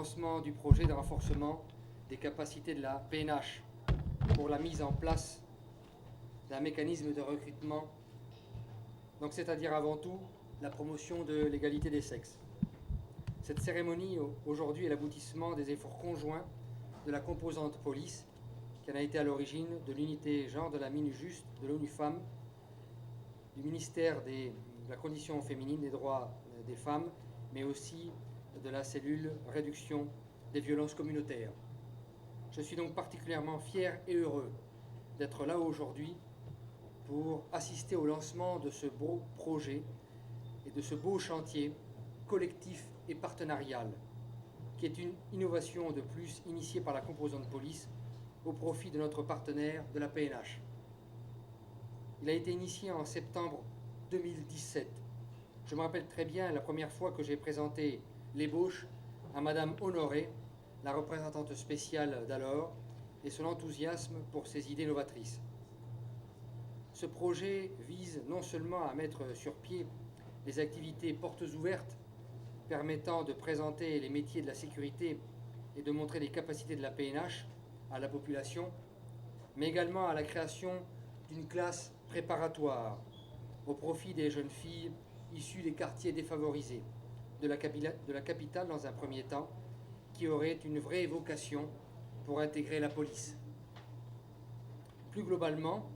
lancement du projet de renforcement des capacités de la PNH pour la mise en place d'un mécanisme de recrutement, donc c'est-à-dire avant tout la promotion de l'égalité des sexes. Cette cérémonie aujourd'hui est l'aboutissement des efforts conjoints de la composante police qui en a été à l'origine de l'unité genre de la MINUJUST, de l'ONU Femmes, du ministère de la condition féminine, des droits des femmes, mais aussi de la cellule réduction des violences communautaires. Je suis donc particulièrement fier et heureux d'être là aujourd'hui pour assister au lancement de ce beau projet et de ce beau chantier collectif et partenarial, qui est une innovation de plus initiée par la composante police au profit de notre partenaire de la PNH. Il a été initié en septembre 2017. Je me rappelle très bien la première fois que j'ai présenté l'ébauche à Madame Honoré, la représentante spéciale d'alors, et son enthousiasme pour ses idées novatrices. Ce projet vise non seulement à mettre sur pied des activités portes ouvertes permettant de présenter les métiers de la sécurité et de montrer les capacités de la PNH à la population, mais également à la création d'une classe préparatoire au profit des jeunes filles issues des quartiers défavorisés de la capitale dans un premier temps, qui auraient une vraie vocation pour intégrer la police. Plus globalement,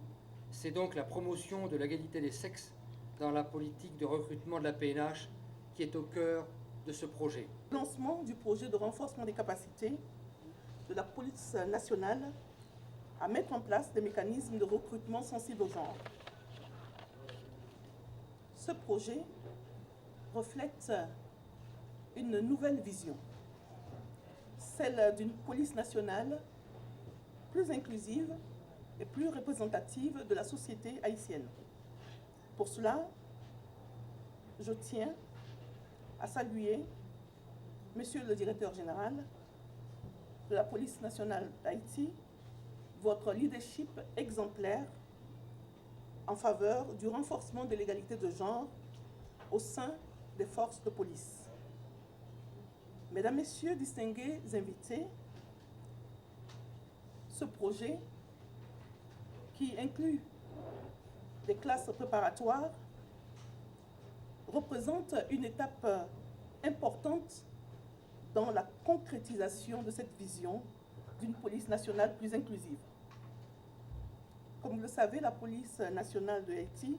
c'est donc la promotion de l'égalité des sexes dans la politique de recrutement de la PNH qui est au cœur de ce projet. Le lancement du projet de renforcement des capacités de la police nationale à mettre en place des mécanismes de recrutement sensibles au genre. Ce projet reflète une nouvelle vision, celle d'une police nationale plus inclusive et plus représentative de la société haïtienne. Pour cela, je tiens à saluer Monsieur le Directeur général de la police nationale d'Haïti, votre leadership exemplaire en faveur du renforcement de l'égalité de genre au sein des forces de police. Mesdames, Messieurs, distingués invités, ce projet qui inclut des classes préparatoires représente une étape importante dans la concrétisation de cette vision d'une police nationale plus inclusive. Comme vous le savez, la police nationale de Haïti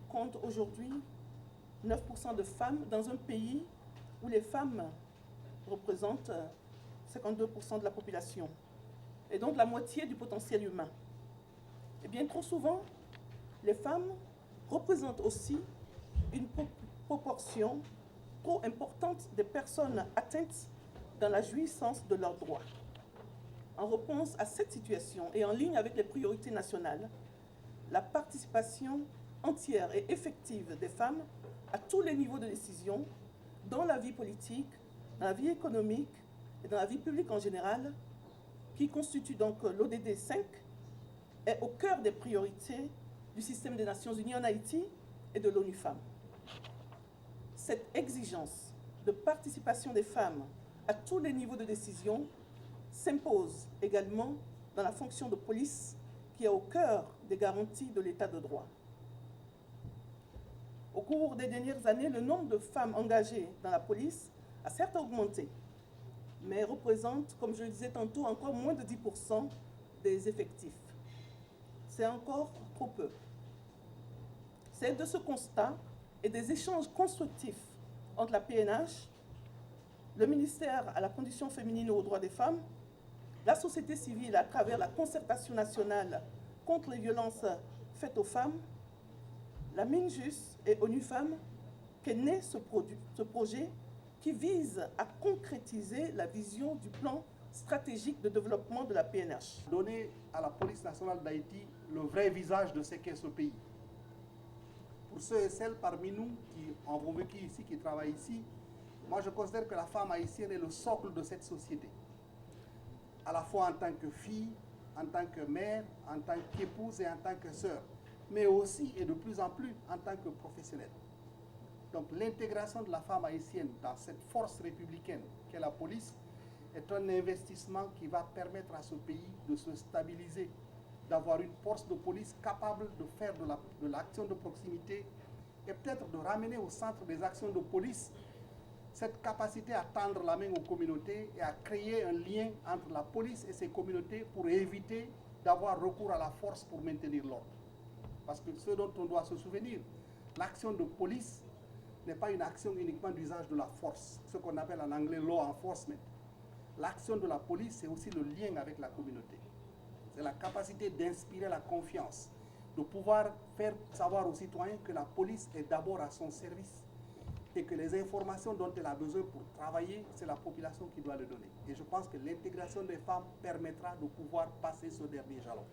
compte aujourd'hui 9% de femmes dans un pays où les femmes représentent 52% de la population et donc la moitié du potentiel humain. Et bien trop souvent, les femmes représentent aussi une proportion trop importante des personnes atteintes dans la jouissance de leurs droits. En réponse à cette situation et en ligne avec les priorités nationales, la participation entière et effective des femmes à tous les niveaux de décision, dans la vie politique, dans la vie économique et dans la vie publique en général, qui constitue donc l'ODD 5, est au cœur des priorités du système des Nations Unies en Haïti et de l'ONU Femmes. Cette exigence de participation des femmes à tous les niveaux de décision s'impose également dans la fonction de police qui est au cœur des garanties de l'état de droit. Au cours des dernières années, le nombre de femmes engagées dans la police a certes augmenté, mais représente, comme je le disais tantôt, encore moins de 10% des effectifs. C'est encore trop peu. C'est de ce constat et des échanges constructifs entre la PNH, le ministère à la condition féminine et aux droits des femmes, la société civile à travers la concertation nationale contre les violences faites aux femmes, la MINJUST et ONU Femmes, qu'est né ce projet qui vise à concrétiser la vision du plan stratégique de développement de la PNH. Donner à la police nationale d'Haïti le vrai visage de ce qu'est ce pays. Pour ceux et celles parmi nous qui ont vécu ici, qui travaillent ici, moi je considère que la femme haïtienne est le socle de cette société. À la fois en tant que fille, en tant que mère, en tant qu'épouse et en tant que sœur, mais aussi et de plus en plus en tant que professionnelle. Donc l'intégration de la femme haïtienne dans cette force républicaine qu'est la police est un investissement qui va permettre à ce pays de se stabiliser, d'avoir une force de police capable de faire de l'action de proximité et peut-être de ramener au centre des actions de police cette capacité à tendre la main aux communautés et à créer un lien entre la police et ses communautés pour éviter d'avoir recours à la force pour maintenir l'ordre. Parce que ce dont on doit se souvenir, l'action de police n'est pas une action uniquement d'usage de la force, ce qu'on appelle en anglais law enforcement. L'action de la police, c'est aussi le lien avec la communauté. C'est la capacité d'inspirer la confiance, de pouvoir faire savoir aux citoyens que la police est d'abord à son service et que les informations dont elle a besoin pour travailler, c'est la population qui doit le donner. Et je pense que l'intégration des femmes permettra de pouvoir passer ce dernier jalon.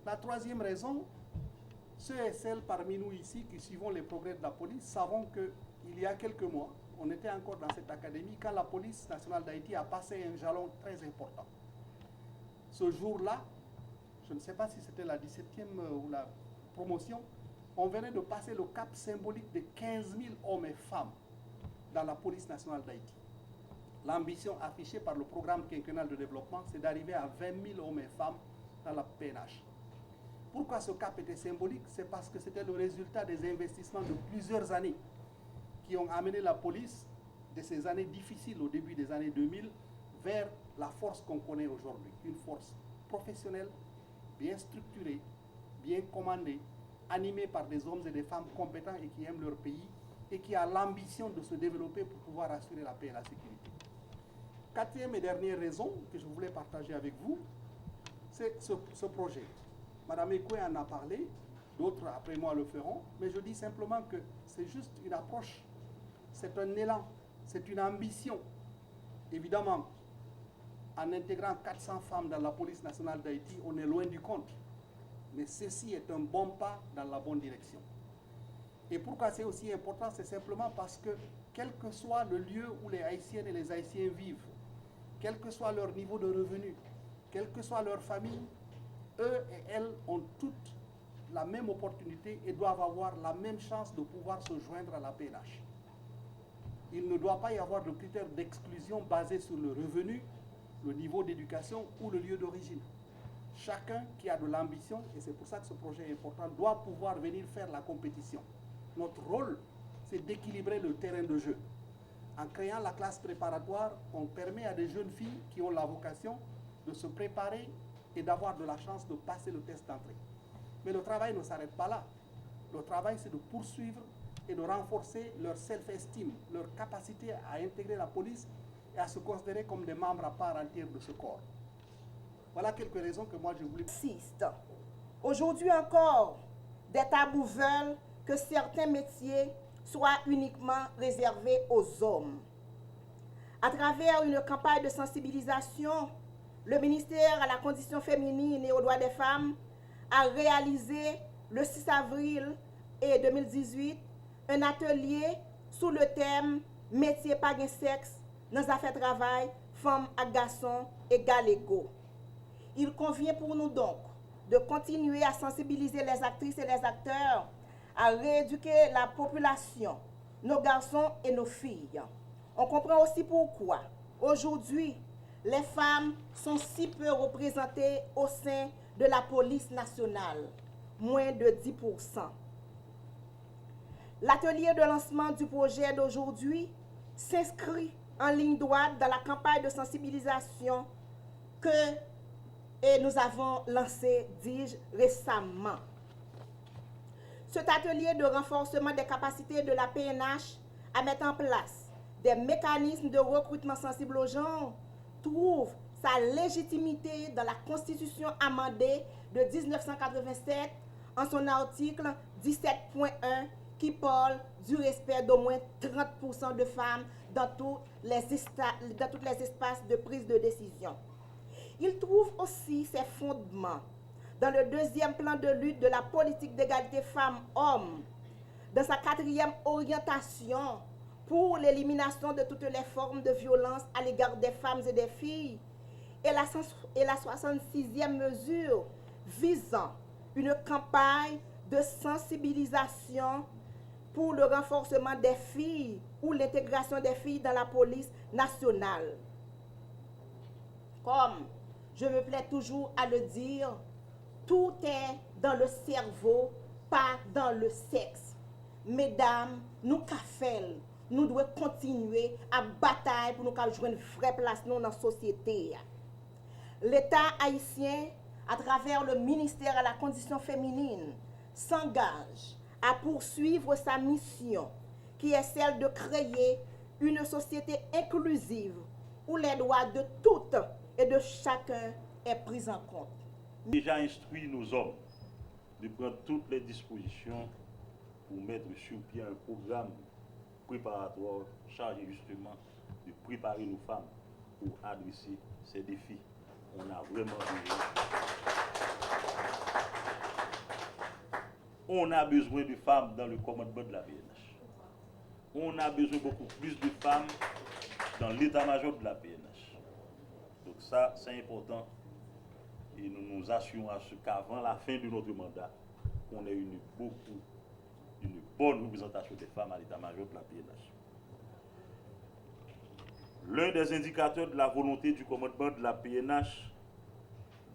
La troisième raison, ceux et celles parmi nous ici qui suivons les progrès de la police savons qu'il y a quelques mois, on était encore dans cette académie quand la police nationale d'Haïti a passé un jalon très important. Ce jour-là, je ne sais pas si c'était la 17e ou la promotion, on venait de passer le cap symbolique de 15 000 hommes et femmes dans la police nationale d'Haïti. L'ambition affichée par le programme quinquennal de développement, c'est d'arriver à 20 000 hommes et femmes dans la PNH. Pourquoi ce cap était symbolique? C'est parce que c'était le résultat des investissements de plusieurs années qui ont amené la police de ces années difficiles au début des années 2000 vers la force qu'on connaît aujourd'hui. Une force professionnelle, bien structurée, bien commandée, animée par des hommes et des femmes compétents et qui aiment leur pays et qui a l'ambition de se développer pour pouvoir assurer la paix et la sécurité. Quatrième et dernière raison que je voulais partager avec vous, c'est ce projet. Madame Ekoué en a parlé, d'autres après moi le feront, mais je dis simplement que c'est juste une approche, c'est un élan, c'est une ambition. Évidemment, en intégrant 400 femmes dans la police nationale d'Haïti, on est loin du compte. Mais ceci est un bon pas dans la bonne direction. Et pourquoi c'est aussi important? C'est simplement parce que quel que soit le lieu où les Haïtiennes et les Haïtiens vivent, quel que soit leur niveau de revenu, quelle que soit leur famille, eux et elles ont toutes la même opportunité et doivent avoir la même chance de pouvoir se joindre à la PNH. Il ne doit pas y avoir de critères d'exclusion basés sur le revenu, le niveau d'éducation ou le lieu d'origine. Chacun qui a de l'ambition, et c'est pour ça que ce projet est important, doit pouvoir venir faire la compétition. Notre rôle, c'est d'équilibrer le terrain de jeu. En créant la classe préparatoire, on permet à des jeunes filles qui ont la vocation de se préparer et d'avoir de la chance de passer le test d'entrée. Mais le travail ne s'arrête pas là. Le travail, c'est de poursuivre et de renforcer leur self-esteem, leur capacité à intégrer la police et à se considérer comme des membres à part entière de ce corps. Voilà quelques raisons que moi je voulais... Aujourd'hui encore, des tabous veulent que certains métiers soient uniquement réservés aux hommes. À travers une campagne de sensibilisation, le ministère à la condition féminine et aux droits des femmes a réalisé le 6 avril 2018 un atelier sous le thème « Métier pas gen sexe dans les affaires de travail, femmes et garçons égal égaux ». Il convient pour nous donc de continuer à sensibiliser les actrices et les acteurs, à rééduquer la population, nos garçons et nos filles. On comprend aussi pourquoi, aujourd'hui, les femmes sont si peu représentées au sein de la police nationale, moins de 10%. L'atelier de lancement du projet d'aujourd'hui s'inscrit en ligne droite dans la campagne de sensibilisation que nous avons lancé, dis-je, récemment. Cet atelier de renforcement des capacités de la PNH à mettre en place des mécanismes de recrutement sensibles aux genre trouve sa légitimité dans la Constitution amendée de 1987 en son article 17.1 qui parle du respect d'au moins 30% de femmes dans tous les espaces de prise de décision. Il trouve aussi ses fondements dans le deuxième plan de lutte de la politique d'égalité femmes-hommes, dans sa 4e orientation pour l'élimination de toutes les formes de violence à l'égard des femmes et des filles, et la 66e mesure visant une campagne de sensibilisation pour le renforcement des filles ou l'intégration des filles dans la police nationale. Comme je me plais toujours à le dire, tout est dans le cerveau, pas dans le sexe. Mesdames, nous cafel, nous devons continuer à batailler pour nous jouer une vraie place dans la société. L'État haïtien, à travers le ministère à la condition féminine, s'engage à poursuivre sa mission, qui est celle de créer une société inclusive où les droits de toutes et de chacun est pris en compte. Déjà instruit nos hommes de prendre toutes les dispositions pour mettre sur pied un programme préparatoire chargé justement de préparer nos femmes pour adresser ces défis. On a vraiment on a besoin de femmes dans le commandement de la PNH. On a besoin beaucoup plus de femmes dans l'état-major de la PNH. Donc ça, c'est important. Et nous nous assurons à ce qu'avant la fin de notre mandat, on ait une bonne représentation des femmes à l'état-major de la PNH. L'un des indicateurs de la volonté du commandement de la PNH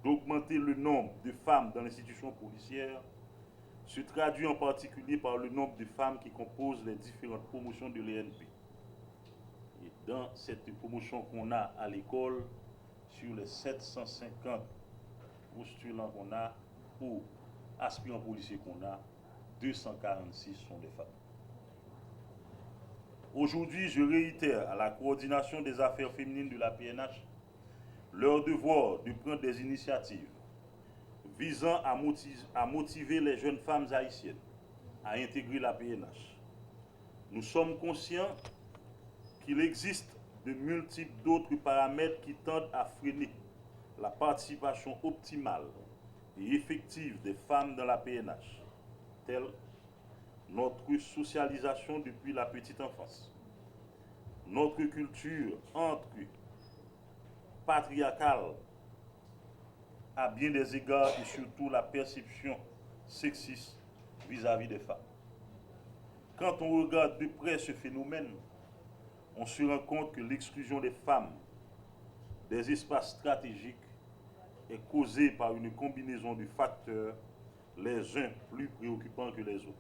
d'augmenter le nombre de femmes dans l'institution policière se traduit en particulier par le nombre de femmes qui composent les différentes promotions de l'ENP. Et dans cette promotion qu'on a à l'école, sur les 750 postulants qu'on a ou aspirants policiers qu'on a, 246 sont des femmes. Aujourd'hui, je réitère à la coordination des affaires féminines de la PNH leur devoir de prendre des initiatives visant à motiver les jeunes femmes haïtiennes à intégrer la PNH. Nous sommes conscients qu'il existe de multiples d'autres paramètres qui tendent à freiner la participation optimale et effective des femmes dans la PNH, tels notre socialisation depuis la petite enfance, notre culture patriarcale à bien des égards et surtout la perception sexiste vis-à-vis des femmes. Quand on regarde de près ce phénomène, on se rend compte que l'exclusion des femmes des espaces stratégiques est causée par une combinaison de facteurs, les uns plus préoccupants que les autres.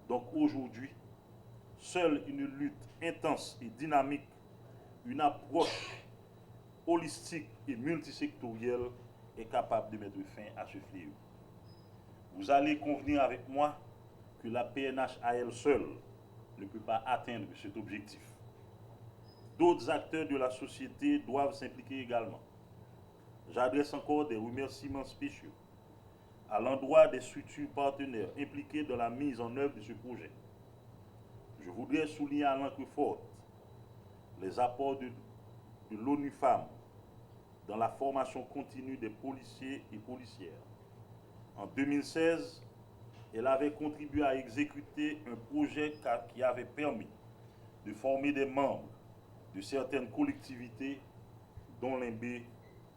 Donc aujourd'hui, seule une lutte intense et dynamique, une approche holistique et multisectorielle est capable de mettre fin à ce fléau. Vous allez convenir avec moi que la PNH à elle seule ne peut pas atteindre cet objectif. D'autres acteurs de la société doivent s'impliquer également. J'adresse encore des remerciements spéciaux à l'endroit des structures partenaires impliquées dans la mise en œuvre de ce projet. Je voudrais souligner à l'encre forte les apports de l'ONU Femmes dans la formation continue des policiers et policières. En 2016, elle avait contribué à exécuter un projet qui avait permis de former des membres de certaines collectivités, dont Limbé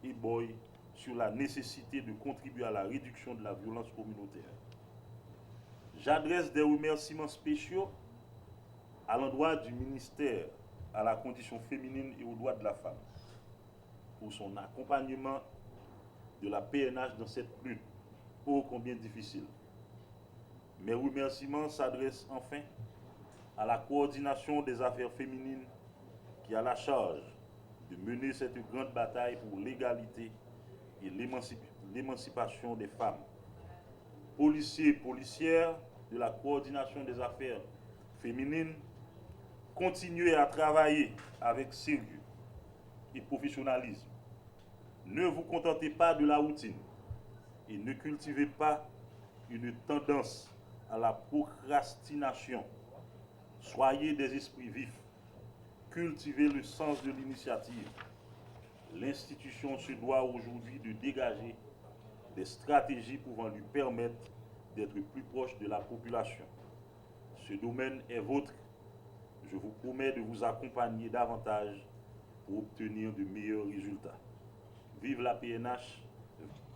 et Boy, sur la nécessité de contribuer à la réduction de la violence communautaire. J'adresse des remerciements spéciaux à l'endroit du ministère à la condition féminine et aux droits de la femme pour son accompagnement de la PNH dans cette lutte ô combien difficile. Mes remerciements s'adressent enfin à la coordination des affaires féminines qui a la charge de mener cette grande bataille pour l'égalité et l'émancipation des femmes. Policiers et policières de la coordination des affaires féminines, continuez à travailler avec sérieux et professionnalisme. Ne vous contentez pas de la routine et ne cultivez pas une tendance à la procrastination. Soyez des esprits vifs. Cultivez le sens de l'initiative. L'institution se doit aujourd'hui de dégager des stratégies pouvant lui permettre d'être plus proche de la population. Ce domaine est vôtre. Je vous promets de vous accompagner davantage pour obtenir de meilleurs résultats. Vive la PNH.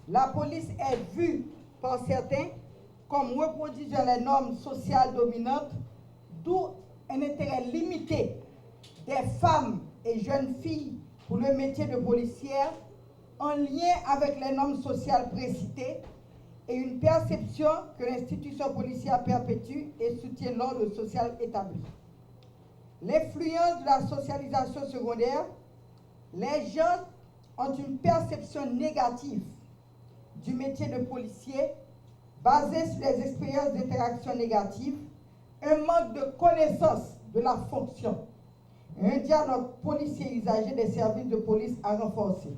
La police est vue par certains comme reproduisant les normes sociales dominantes, d'où un intérêt limité des femmes et jeunes filles pour le métier de policière en lien avec les normes sociales précitées et une perception que l'institution policière perpétue et soutient l'ordre social établi. L'influence de la socialisation secondaire, les gens ont une perception négative du métier de policier basée sur les expériences d'interaction négatives, un manque de connaissance de la fonction, un dialogue policier-usager des services de police à renforcer.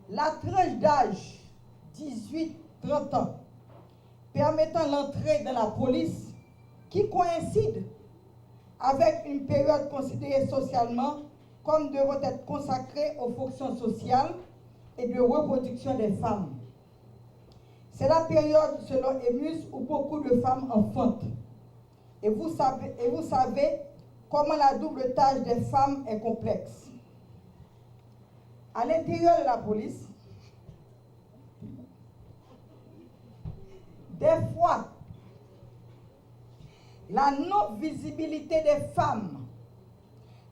La tranche d'âge 18-30 ans permettant l'entrée dans la police qui coïncide avec une période considérée socialement comme devant être consacrée aux fonctions sociales et de reproduction des femmes. C'est la période, selon Emus, où beaucoup de femmes enfantent. Et vous savez comment la double tâche des femmes est complexe. À l'intérieur de la police, des fois, la non-visibilité des femmes,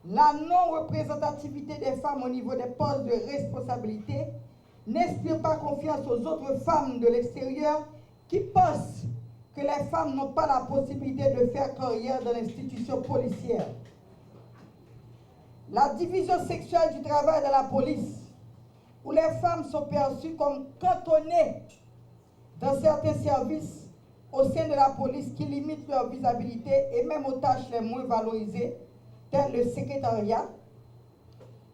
la non-représentativité des femmes au niveau des postes de responsabilité n'inspire pas confiance aux autres femmes de l'extérieur qui pensent que les femmes n'ont pas la possibilité de faire carrière dans l'institution policière. La division sexuelle du travail de la police, où les femmes sont perçues comme cantonnées dans certains services au sein de la police qui limitent leur visibilité et même aux tâches les moins valorisées, telles le secrétariat,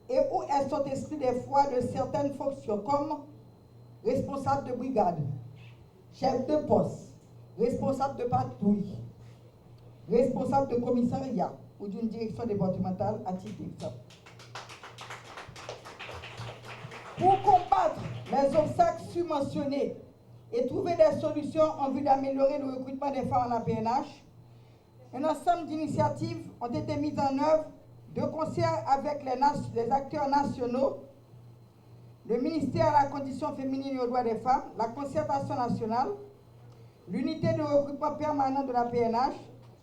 et où elles sont exclues des fois de certaines fonctions comme responsable de brigade, chef de poste, responsable de patrouille, responsable de commissariat ou d'une direction départementale à titre d'exemple. Pour combattre les obstacles subventionnés et trouver des solutions en vue d'améliorer le recrutement des femmes à la PNH, un ensemble d'initiatives ont été mises en œuvre de concert avec les acteurs nationaux, le ministère à la condition féminine et aux droits des femmes, la concertation nationale, l'unité de recrutement permanent de la PNH,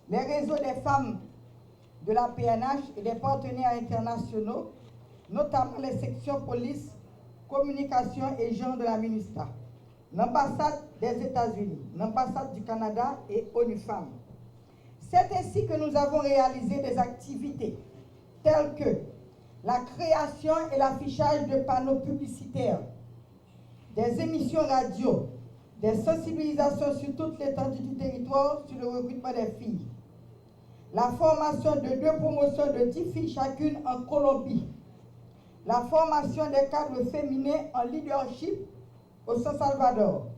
les réseaux des femmes de la PNH et des partenaires internationaux, notamment les sections police, communication et genre de la MINUSTA, l'ambassade des États-Unis, l'ambassade du Canada et ONU Femmes. C'est ainsi que nous avons réalisé des activités telles que la création et l'affichage de panneaux publicitaires, des émissions radio, des sensibilisations sur toute l'étendue du territoire sur le recrutement des filles, la formation de 2 promotions de 10 filles chacune en Colombie, la formation des cadres féminins en leadership au San Salvador,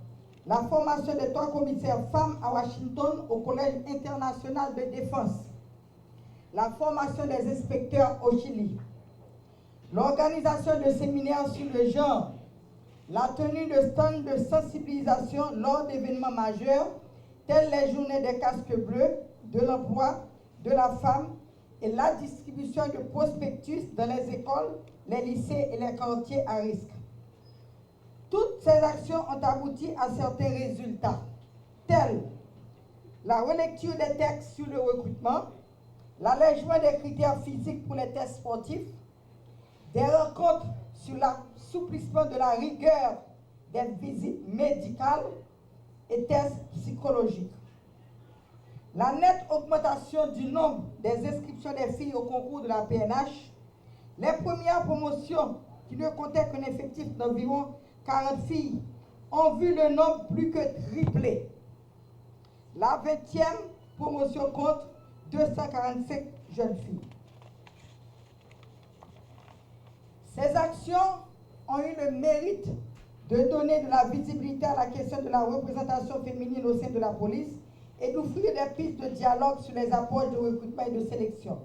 la formation des 3 commissaires femmes à Washington au Collège international de défense, la formation des inspecteurs au Chili, l'organisation de séminaires sur le genre, la tenue de stands de sensibilisation lors d'événements majeurs tels les journées des casques bleus, de l'emploi, de la femme et la distribution de prospectus dans les écoles, les lycées et les quartiers à risque. Toutes ces actions ont abouti à certains résultats, tels la relecture des textes sur le recrutement, l'allègement des critères physiques pour les tests sportifs, des rencontres sur l'assouplissement de la rigueur des visites médicales et tests psychologiques. La nette augmentation du nombre des inscriptions des filles au concours de la PNH, les premières promotions qui ne comptaient qu'un effectif d'environ 40 filles ont vu le nombre plus que tripler. La 20e promotion compte 245 jeunes filles. Ces actions ont eu le mérite de donner de la visibilité à la question de la représentation féminine au sein de la police et d'offrir des pistes de dialogue sur les approches de recrutement et de sélection.